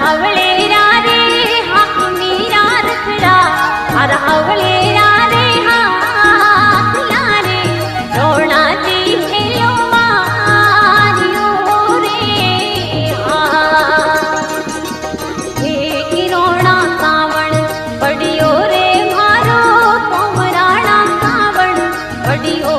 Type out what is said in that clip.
हवले रे हाथ मीरा रखड़ा हर हवले रे हाथ लारे रोना दी हेलो मारियो रे हे रोना कावण पड़ियो रे मारो कोमराणा कावण पड़ियो